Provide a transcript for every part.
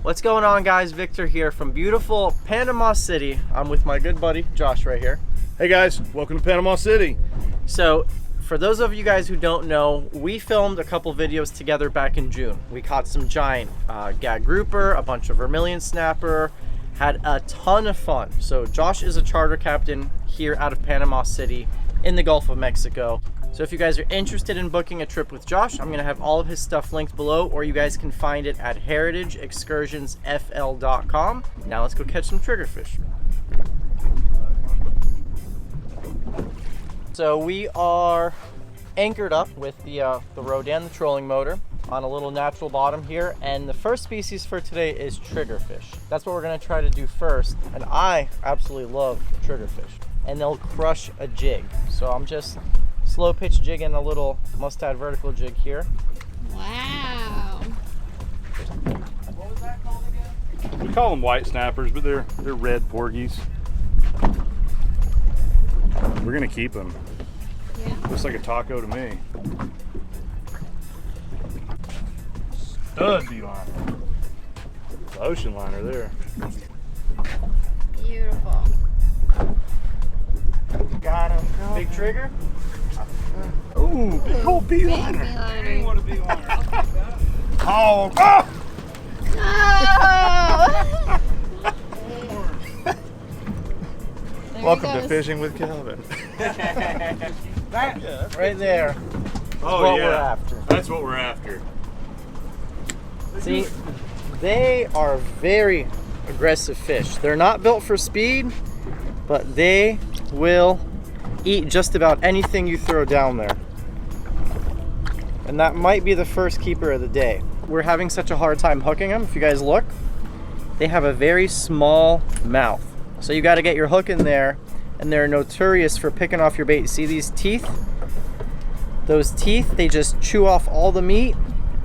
What's going on, guys? Victor here from beautiful Panama City. I'm with my good buddy Josh right here. Hey guys, welcome to Panama City. So for those of you guys who don't know, we filmed a couple videos together back in June. We caught some giant gag grouper, a bunch of vermillion snapper, had a ton of fun. So Josh is a charter captain here out of Panama City in the Gulf of Mexico. So if you guys are interested in booking a trip with Josh, I'm gonna have all of his stuff linked below, or you guys can find it at heritageexcursionsfl.com. Now let's go catch some triggerfish. So we are anchored up with the Rodan, the trolling motor, on a little natural bottom here, and the first species for today is triggerfish. That's what we're gonna try to do first, and I absolutely love triggerfish, and they'll crush a jig. So I'm just slow pitch jigging a little mustad vertical jig here. Wow. What was that called again? We call them white snappers, but they're red porgies. We're gonna keep them. Yeah. Looks like a taco to me. Stud beeliner. The ocean liner there. Beautiful. Got him. Big trigger. Ooh, big old beeliner. Beeliner. What a beeliner. Oh, Welcome to Fishing with Calvin. That right there. Oh what yeah, we're after. That's what we're after. See, they are very aggressive fish. They're not built for speed, but they will eat just about anything you throw down there. And that might be the first keeper of the day. We're having such a hard time hooking them. If you guys look, they have a very small mouth. So you got to get your hook in there, and they're notorious for picking off your bait. See these teeth? Those teeth, they just chew off all the meat,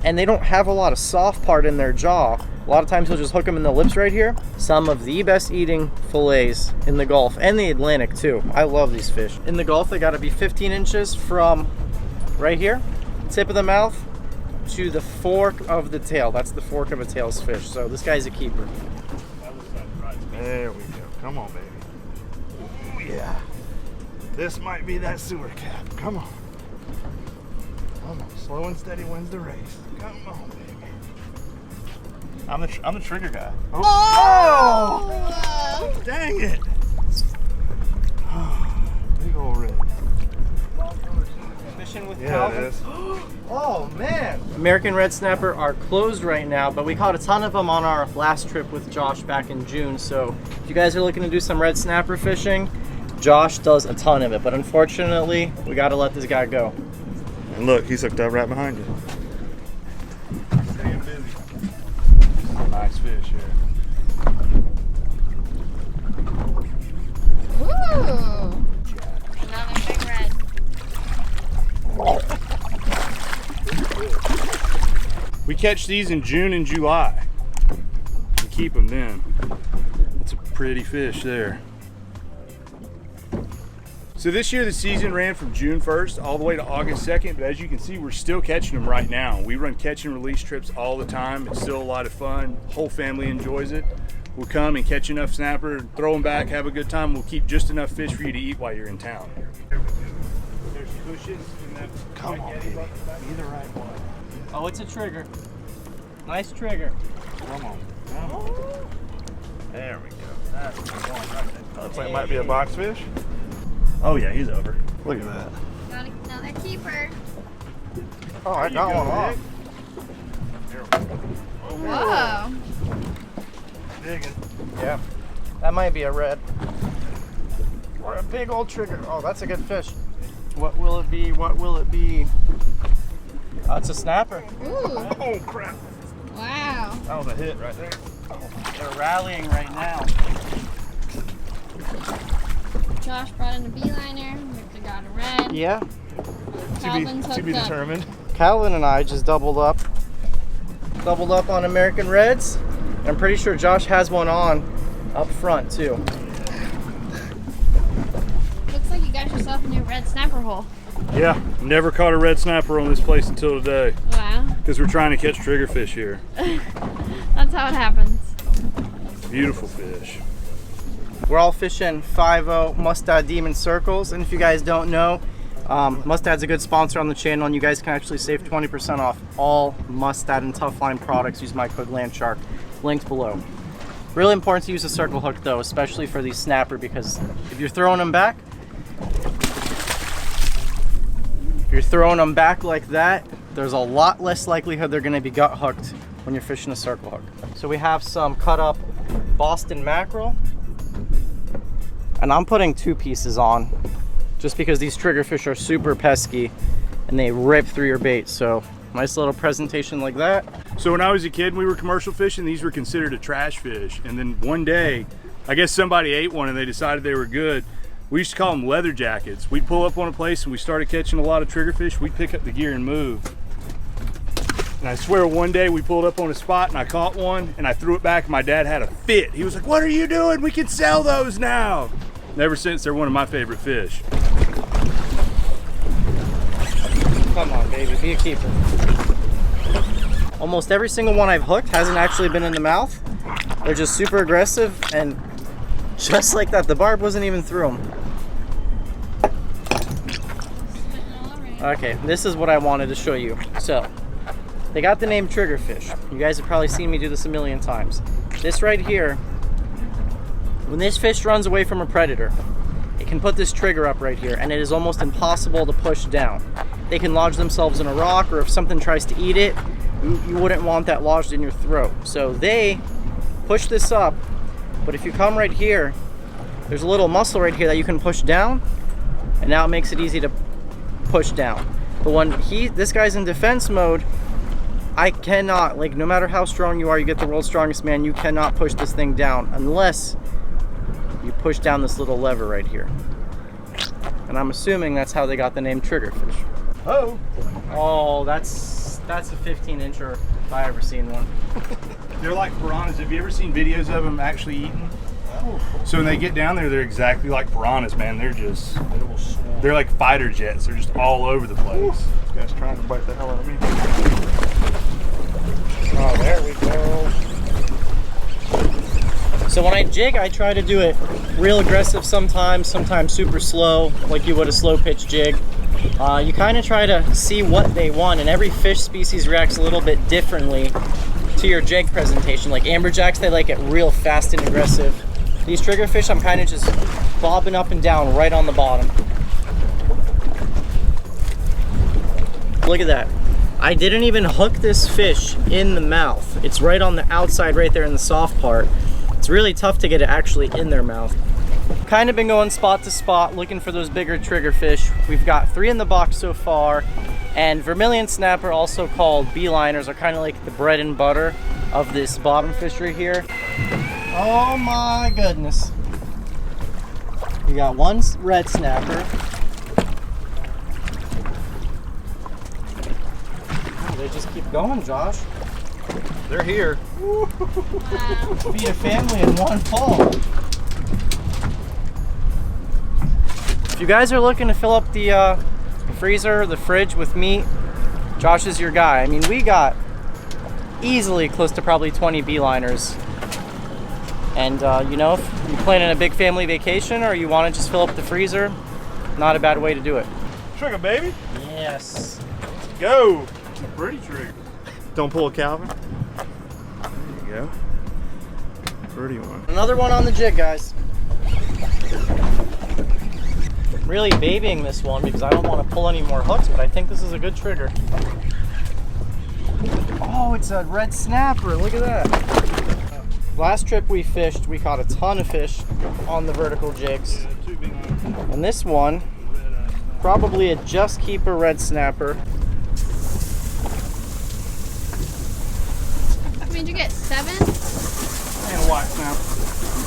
and they don't have a lot of soft part in their jaw. A lot of times you'll just hook them in the lips right here. Some of the best eating fillets in the Gulf and the Atlantic too. I love these fish. In the Gulf, they gotta be 15 inches from right here, tip of the mouth, to the fork of the tail. That's the fork of a tail's fish. So this guy's a keeper. There we go. Come on, baby. Oh yeah. This might be that sewer cap. Come on. Come on. Slow and steady wins the race. Come on, baby. I'm the trigger guy. Oh! Oh! Dang it! Big old red. Fishing with Yeah, Calvin. it is. Oh man! American red snapper are closed right now, but we caught a ton of them on our last trip with Josh back in June. So if you guys are looking to do some red snapper fishing, Josh does a ton of it, but unfortunately, we gotta let this guy go. And look, he's hooked up right behind you. Staying busy. Nice fish here. Ooh. Another big red. We catch these in June and July. We keep them then. It's a pretty fish there. So this year the season ran from June 1st all the way to August 2nd, but as you can see, we're still catching them right now. We run catch and release trips all the time. It's still a lot of fun. Whole family enjoys it. We'll come and catch enough snapper, throw them back, have a good time. We'll keep just enough fish for you to eat while you're in town. There's bushes and that. Come on, baby. Be the right one. Oh, it's a trigger. Nice trigger. Come on. Come on. There we go. That's the one right there. Looks like it might be a box fish. Oh yeah, he's over. Look at that. Got another keeper. Oh, I got one off. Whoa. Digging. Yeah, that might be a red. Or a big old trigger. Oh, that's a good fish. What will it be? What will it be? Oh, it's a snapper. Ooh. Oh crap. Wow. That was a hit right there. Oh, they're rallying right now. Josh brought in a beeliner. Victor got a red. Yeah. Calvin's To be hooked up. determined. Calvin and I just doubled up on American Reds. I'm pretty sure Josh has one on up front too. Looks like you got yourself a new red snapper hole. Yeah, never caught a red snapper on this place until today. Wow. Because we're trying to catch triggerfish here. That's how it happens. Beautiful fish. We're all fishing 5-0 Mustad Demon Circles, and if you guys don't know, Mustad's a good sponsor on the channel, and you guys can actually save 20% off all Mustad and Toughline products. Use my code Landshark, linked below. Really important to use a circle hook though, especially for these snapper, because if you're throwing them back, like that, there's a lot less likelihood they're gonna be gut hooked when you're fishing a circle hook. So we have some cut up Boston mackerel, and I'm putting 2 pieces on just because these triggerfish are super pesky and they rip through your bait. So nice little presentation like that. So when I was a kid and we were commercial fishing, these were considered a trash fish. And then one day, I guess somebody ate one and they decided they were good. We used to call them leather jackets. We'd pull up on a place and we started catching a lot of triggerfish. We'd pick up the gear and move. And I swear one day we pulled up on a spot and I caught one and I threw it back and my dad had a fit. He was like, "What are you doing? We can sell those now." And ever since, they're one of my favorite fish. Come on, baby, be a keeper. Almost every single one I've hooked hasn't actually been in the mouth. They're just super aggressive, and just like that, the barb wasn't even through them. Okay, this is what I wanted to show you. So, they got the name Triggerfish. You guys have probably seen me do this a million times. This right here, when this fish runs away from a predator, it can put this trigger up right here, and it is almost impossible to push down. They can lodge themselves in a rock, or if something tries to eat it, you wouldn't want that lodged in your throat. So they push this up, but if you come right here, there's a little muscle right here that you can push down, and now it makes it easy to push down. But when this guy's in defense mode, I cannot, like, no matter how strong you are, you get the world's strongest man, you cannot push this thing down unless you push down this little lever right here. And I'm assuming that's how they got the name Triggerfish. Oh, that's a 15-incher if I ever seen one. They're like piranhas. Have you ever seen videos of them actually eating? So when they get down there, they're exactly like piranhas, man. They're like fighter jets. They're just all over the place. This guy's trying to bite the hell out of me. Oh, there we go. So when I jig, I try to do it real aggressive sometimes super slow, like you would a slow pitch jig. You kind of try to see what they want, and every fish species reacts a little bit differently to your jig presentation. Like amberjacks, they like it real fast and aggressive. These triggerfish, I'm kind of just bobbing up and down right on the bottom. Look at that. I didn't even hook this fish in the mouth. It's right on the outside right there in the soft part. It's really tough to get it actually in their mouth. Kind of been going spot to spot looking for those bigger triggerfish. We've got 3 in the box so far, and vermillion snapper, also called beeliners, are kind of like the bread and butter of this bottom fishery here. Oh my goodness. We got 1 red snapper. Oh, they just keep going, Josh. They're here. Wow. Feed a family in one fall. If you guys are looking to fill up the freezer, the fridge with meat, Josh is your guy. I mean, we got easily close to probably 20 beeliners. And you know, if you're planning a big family vacation or you want to just fill up the freezer, not a bad way to do it. Trigger, baby. Yes. Let's go. It's a pretty trigger. Don't pull a Calvin. There you go. Pretty one. Another one on the jig, guys. Really babying this one because I don't want to pull any more hooks, but I think this is a good trigger. Oh, it's a red snapper. Look at that. Last trip we fished, we caught a ton of fish on the vertical jigs. And this one, probably a just keeper red snapper. How many did you get? 7? And a white snapper.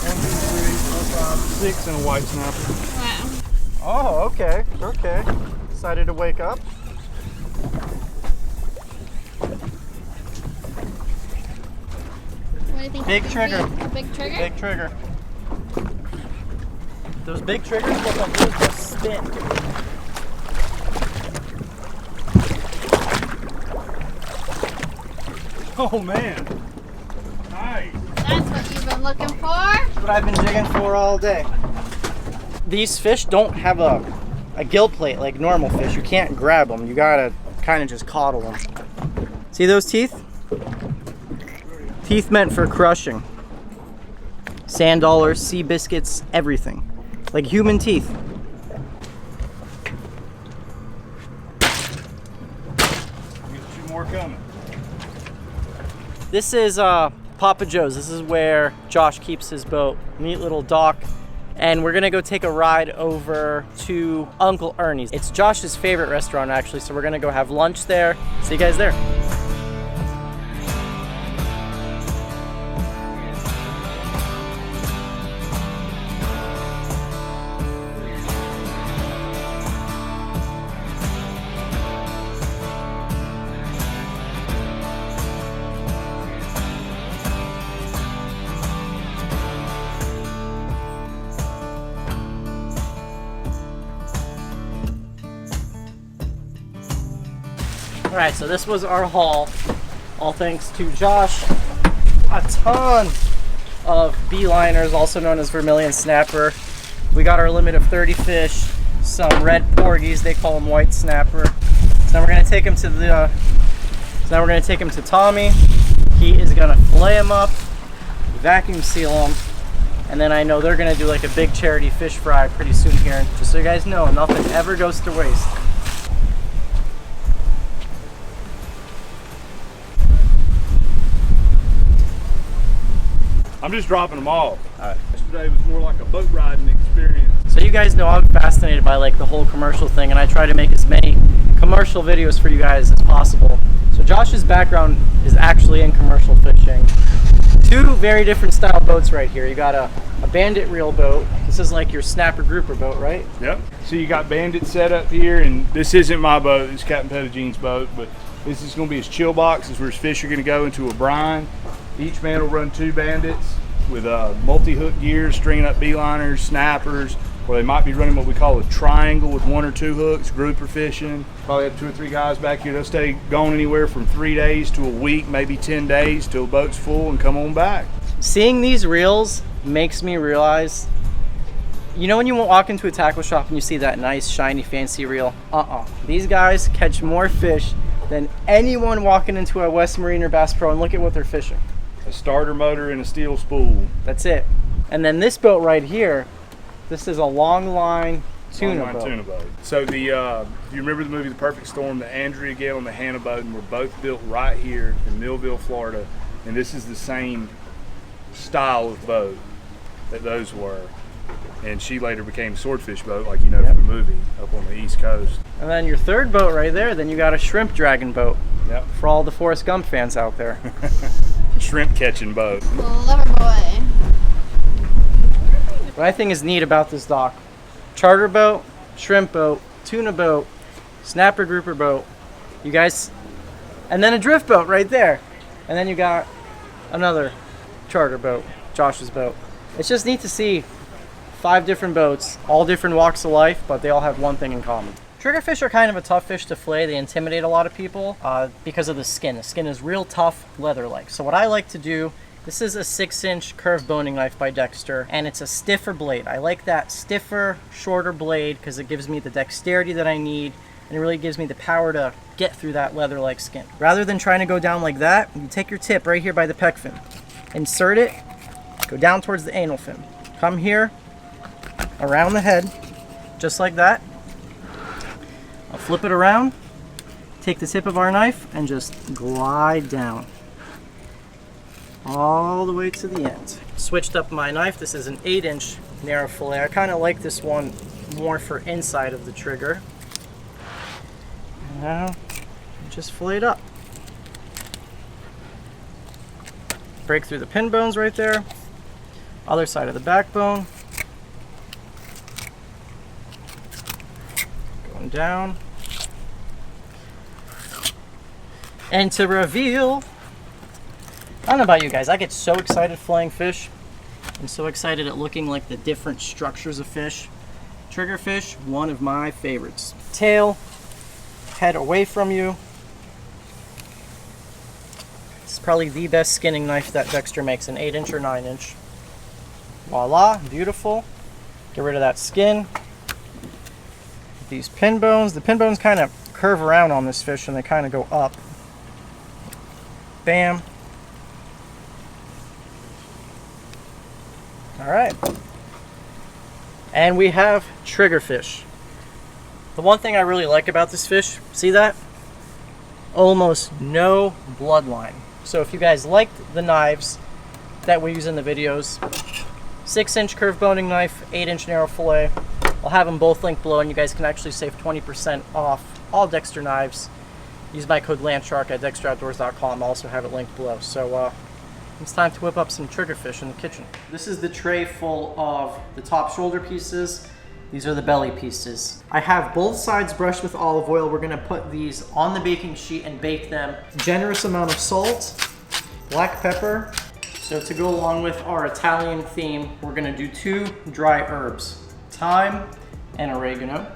1, 2, 3, 4, 5, 6 and a white snapper. Wow. Oh, okay, okay. Decided to wake up. What do you think? Big trigger. Big trigger? Big trigger. Those big triggers, what they'll do is they'll spin. Oh man. Nice. That's what you've been looking for? That's what I've been jigging for all day. These fish don't have a gill plate like normal fish. You can't grab them. You gotta kind of just coddle them. See those teeth? Teeth meant for crushing. Sand dollars, sea biscuits, everything. Like human teeth. Two more coming. This is Papa Joe's. This is where Josh keeps his boat. Neat little dock. And we're gonna go take a ride over to Uncle Ernie's. It's Josh's favorite restaurant actually, so we're gonna go have lunch there. See you guys there. All right, so this was our haul, all thanks to Josh. A ton of beeliners, also known as vermillion snapper. We got our limit of 30 fish, some red porgies, they call them white snapper. So now we're gonna take him to Tommy. He is gonna fillet them up, vacuum seal them, and then I know they're gonna do like a big charity fish fry pretty soon here. Just so you guys know, nothing ever goes to waste. I'm just dropping them off. Yesterday was more like a boat riding experience. So you guys know I'm fascinated by like the whole commercial thing, and I try to make as many commercial videos for you guys as possible. So Josh's background is actually in commercial fishing. Two very different style boats right here. You got a bandit reel boat. This is like your snapper grouper boat, right? Yep. So you got bandit set up here, and this isn't my boat. It's Captain Pettigene's boat, but this is going to be his chill box. This is where his fish are going to go into a brine. Each man will run 2 bandits with multi-hook gears, stringing up beeliners, snappers, or they might be running what we call a triangle with 1 or 2 hooks, grouper fishing. Probably have 2 or 3 guys back here. They'll stay gone anywhere from 3 days to a week, maybe 10 days till the boat's full and come on back. Seeing these reels makes me realize, you know when you walk into a tackle shop and you see that nice, shiny, fancy reel? These guys catch more fish than anyone walking into a West Marine or Bass Pro, and look at what they're fishing. A starter motor and a steel spool. That's it. And then this boat right here, this is a long line tuna boat. So the if you remember the movie The Perfect Storm, the Andrea Gale and the Hannah Bowden were both built right here in Millville, Florida, and this is the same style of boat that those were. And she later became a swordfish boat, like you know from the movie, up on the East Coast. And then your third boat right there, then you got a shrimp dragon boat. Yep. For all the Forrest Gump fans out there. Shrimp catching boat. Lover boy. What I think is neat about this dock, charter boat, shrimp boat, tuna boat, snapper grouper boat, you guys, and then a drift boat right there. And then you got another charter boat, Josh's boat. It's just neat to see 5 different boats, all different walks of life, but they all have one thing in common. Triggerfish are kind of a tough fish to fillet. They intimidate a lot of people because of the skin. The skin is real tough, leather-like. So what I like to do, this is a 6-inch curved boning knife by Dexter, and it's a stiffer blade. I like that stiffer, shorter blade because it gives me the dexterity that I need, and it really gives me the power to get through that leather-like skin. Rather than trying to go down like that, you take your tip right here by the pec fin, insert it, go down towards the anal fin, come here, around the head, just like that. I'll flip it around, take the tip of our knife, and just glide down all the way to the end. Switched up my knife. This is an 8-inch narrow fillet. I kind of like this one more for inside of the trigger. Now, just fillet it up. Break through the pin bones right there. Other side of the backbone. Going down. And to reveal, I don't know about you guys, I get so excited filleting fish. I'm so excited at looking like the different structures of fish. Triggerfish, one of my favorites. Tail, head away from you. This is probably the best skinning knife that Dexter makes, an 8-inch or 9-inch. Voila, beautiful. Get rid of that skin. These pin bones. The pin bones kind of curve around on this fish and they kind of go up. Bam. All right. And we have triggerfish. The one thing I really like about this fish, see that? Almost no bloodline. So if you guys liked the knives that we use in the videos, 6-inch curved boning knife, 8-inch narrow fillet, I'll have them both linked below, and you guys can actually save 20% off all Dexter knives. Use my code Landshark at dexteroutdoors.com. I'll also have it linked below. So it's time to whip up some triggerfish in the kitchen. This is the tray full of the top shoulder pieces. These are the belly pieces. I have both sides brushed with olive oil. We're gonna put these on the baking sheet and bake them. Generous amount of salt, black pepper. So to go along with our Italian theme, we're gonna do 2 dry herbs, thyme and oregano.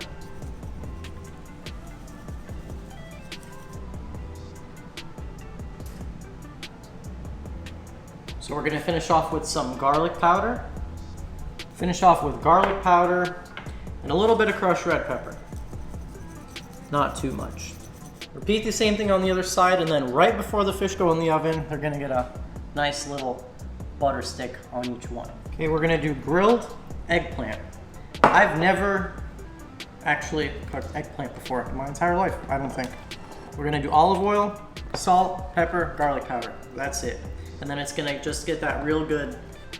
So we're gonna finish off with some garlic powder. Finish off with garlic powder and a little bit of crushed red pepper. Not too much. Repeat the same thing on the other side, and then right before the fish go in the oven, they're gonna get a nice little butter stick on each one. Okay, we're gonna do grilled eggplant. I've never actually cooked eggplant before in my entire life, I don't think. We're gonna do olive oil, salt, pepper, garlic powder. That's it. And then it's gonna just get that real good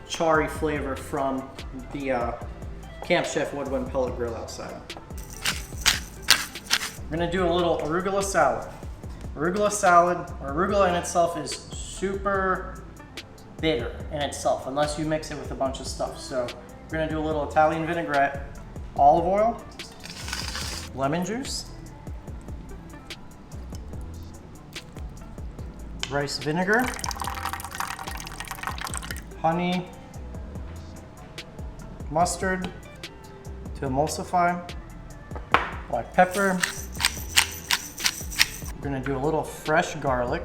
charry flavor from the Camp Chef Woodwind pellet grill outside. We're gonna do a little arugula salad. Arugula salad, or arugula in itself is super bitter in itself, unless you mix it with a bunch of stuff. So we're gonna do a little Italian vinaigrette, olive oil, lemon juice, rice vinegar, honey, mustard to emulsify, black pepper. We're gonna do a little fresh garlic,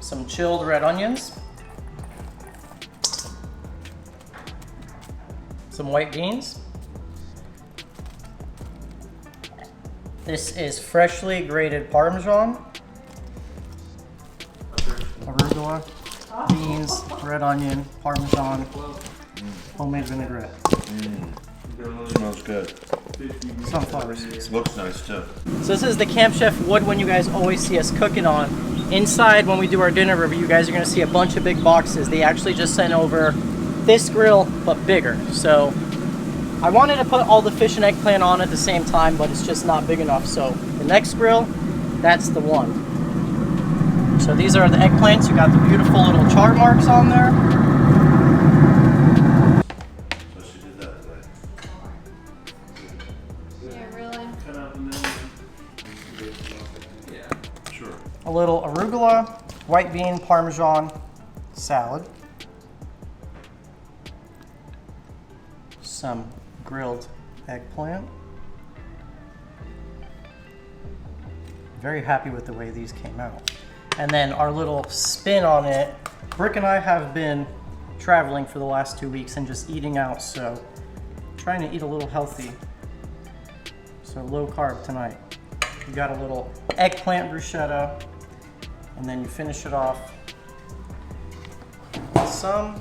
some chilled red onions, some white beans. This is freshly grated Parmesan, arugula, beans, red onion, Parmesan, homemade vinaigrette. Smells good. Sunflower seeds. Looks nice too. So this is the Camp Chef Woodwind you guys always see us cooking on. Inside, when we do our dinner review, you guys are gonna see a bunch of big boxes. They actually just sent over this grill, but bigger. So I wanted to put all the fish and eggplant on at the same time, but it's just not big enough. So the next grill, that's the one. So these are the eggplants. You got the beautiful little char marks on there. So she did that today. Yeah, really. Cut out the middle. Yeah. Sure. A little arugula, white bean, Parmesan salad. Some grilled eggplant. Very happy with the way these came out. And then our little spin on it. Brooke and I have been traveling for the last 2 weeks and just eating out, so trying to eat a little healthy. So low carb tonight. You got a little eggplant bruschetta, and then you finish it off with some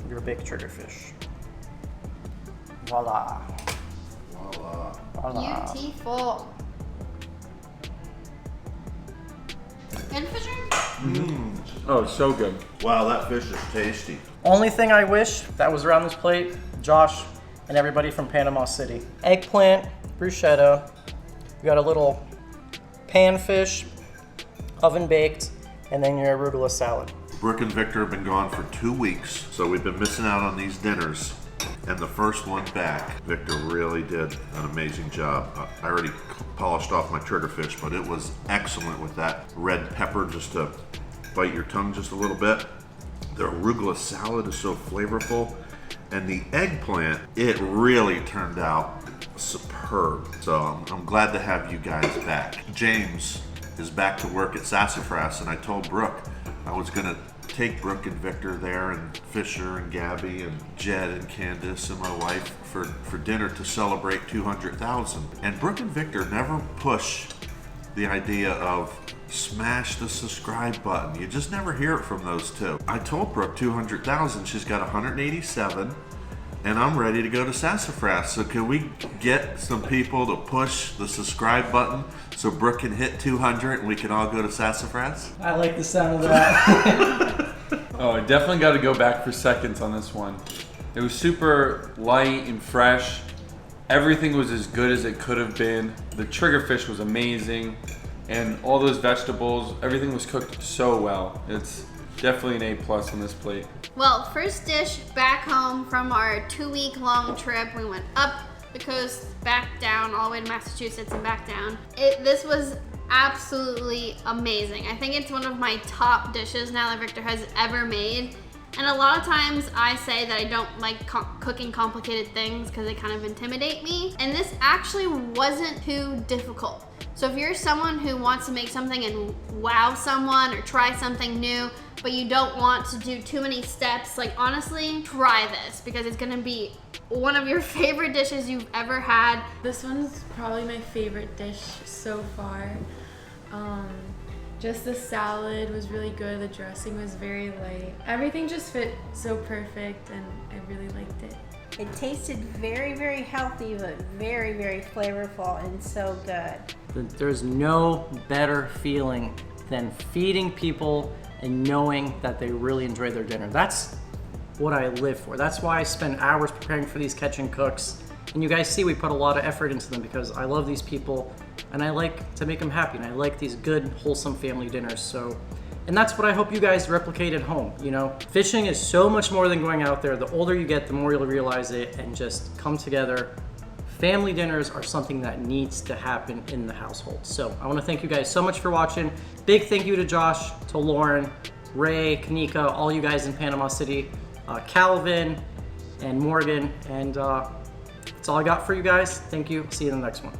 of your baked triggerfish. Voila. Voila. Voila. Beautiful. Good fish? Oh, so good. Wow, that fish is tasty. Only thing I wish that was around this plate, Josh and everybody from Panama City. Eggplant, bruschetta, you got a little panfish, oven baked, and then your arugula salad. Brooke and Victor have been gone for 2 weeks, so we've been missing out on these dinners. And the first one back, Victor really did an amazing job. I already polished off my triggerfish, but it was excellent with that red pepper just to bite your tongue just a little bit. The arugula salad is so flavorful. And the eggplant, it really turned out superb. So I'm glad to have you guys back. James is back to work at Sassafras, and I told Brooke I was gonna take Brooke and Victor there, and Fisher and Gabby and Jed and Candace and my wife for dinner to celebrate 200,000. And Brooke and Victor never push the idea of smash the subscribe button. You just never hear it from those two. I told Brooke 200,000, she's got 187, and I'm ready to go to Sassafras. So can we get some people to push the subscribe button so Brooke can hit 200 and we can all go to Sassafras? I like the sound of that. Oh, I definitely got to go back for seconds on this one. It was super light and fresh. Everything was as good as it could have been. The triggerfish was amazing, and all those vegetables, everything was cooked so well. It's definitely an A+ on this plate. Well, first dish back home from our 2-week-long trip. We went up the coast, back down, all the way to Massachusetts and back down. This was absolutely amazing. I think it's one of my top dishes now that Victor has ever made. And a lot of times I say that I don't like cooking complicated things because they kind of intimidate me. And this actually wasn't too difficult. So if you're someone who wants to make something and wow someone or try something new, but you don't want to do too many steps, like honestly, try this because it's gonna be one of your favorite dishes you've ever had. This one's probably my favorite dish so far. Just the salad was really good, the dressing was very light. Everything just fit so perfect and I really liked it. It tasted very, very healthy, but very, very flavorful and so good. There's no better feeling than feeding people and knowing that they really enjoy their dinner. That's what I live for. That's why I spend hours preparing for these catch and cooks. And you guys see we put a lot of effort into them because I love these people and I like to make them happy, and I like these good, wholesome family dinners. So, and that's what I hope you guys replicate at home. You know, fishing is so much more than going out there. The older you get, the more you'll realize it and just come together. Family dinners are something that needs to happen in the household. So I want to thank you guys so much for watching. Big thank you to Josh, to Lauren, Ray, Kanika, all you guys in Panama City, Calvin and Morgan, and that's all I got for you guys. Thank you. See you in the next one.